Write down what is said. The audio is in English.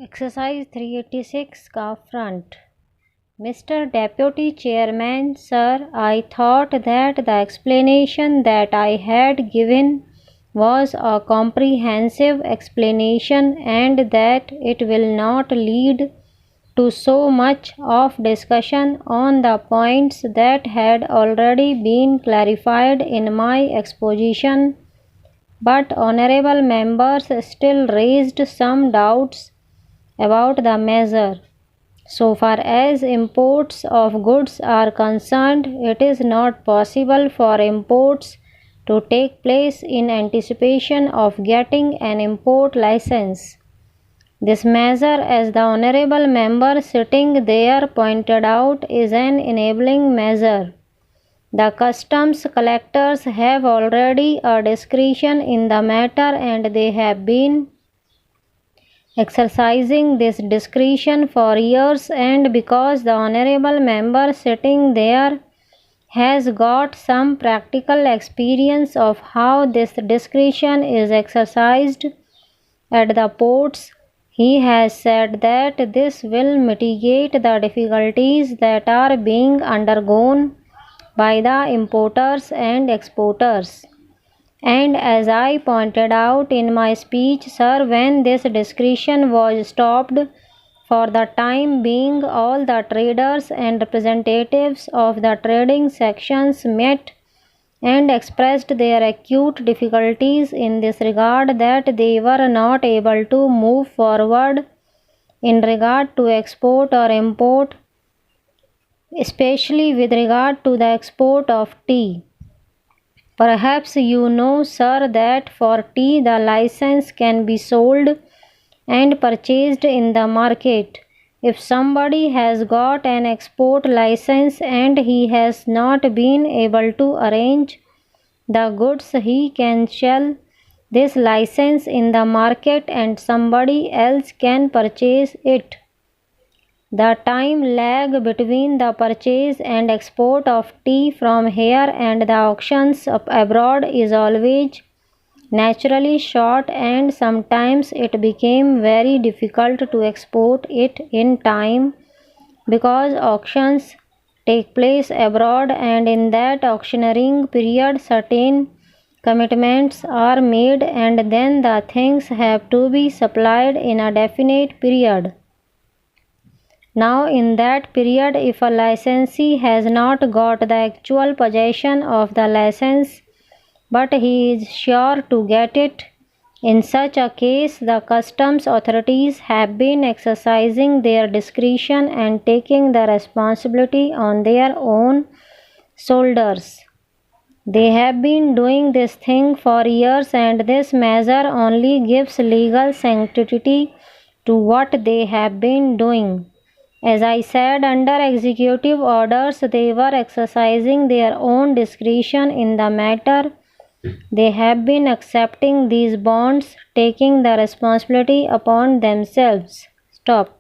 Exercise 386 का front. Mr. Deputy Chairman, sir, I thought that the explanation that I had given was a comprehensive explanation and that it will not lead to so much of discussion on the points that had already been clarified in my exposition, but honorable members still raised some doubts about the measure. So far as imports of goods are concerned, it is not possible for imports to take place in anticipation of getting an import license. This measure, as the honorable member sitting there pointed out, is an enabling measure. The customs collectors have already a discretion in the matter, and they have been exercising this discretion for years, and because the honorable member sitting there has got some practical experience of how this discretion is exercised at the ports, he has said that this will mitigate the difficulties that are being undergone by the importers and exporters. And as I pointed out in my speech, sir, when this discretion was stopped for the time being, all the traders and representatives of the trading sections met and expressed their acute difficulties in this regard, that they were not able to move forward in regard to export or import, especially with regard to the export of tea. Perhaps you know, sir, that for tea the license can be sold and purchased in the market. If somebody has got an export license and he has not been able to arrange the goods, he can sell this license in the market and somebody else can purchase it. The time lag between the purchase and export of tea from here and the auctions abroad is always naturally short, and sometimes it became very difficult to export it in time because auctions take place abroad, and in that auctioneering period certain commitments are made and then the things have to be supplied in a definite period. Now in that period, if a licensee has not got the actual possession of the license, but he is sure to get it, in such a case the customs authorities have been exercising their discretion and taking the responsibility on their own shoulders. They have been doing this thing for years, and this measure only gives legal sanctity to what they have been doing. As I said, under executive orders, they were exercising their own discretion in the matter. They have been accepting these bonds, taking the responsibility upon themselves. Stop.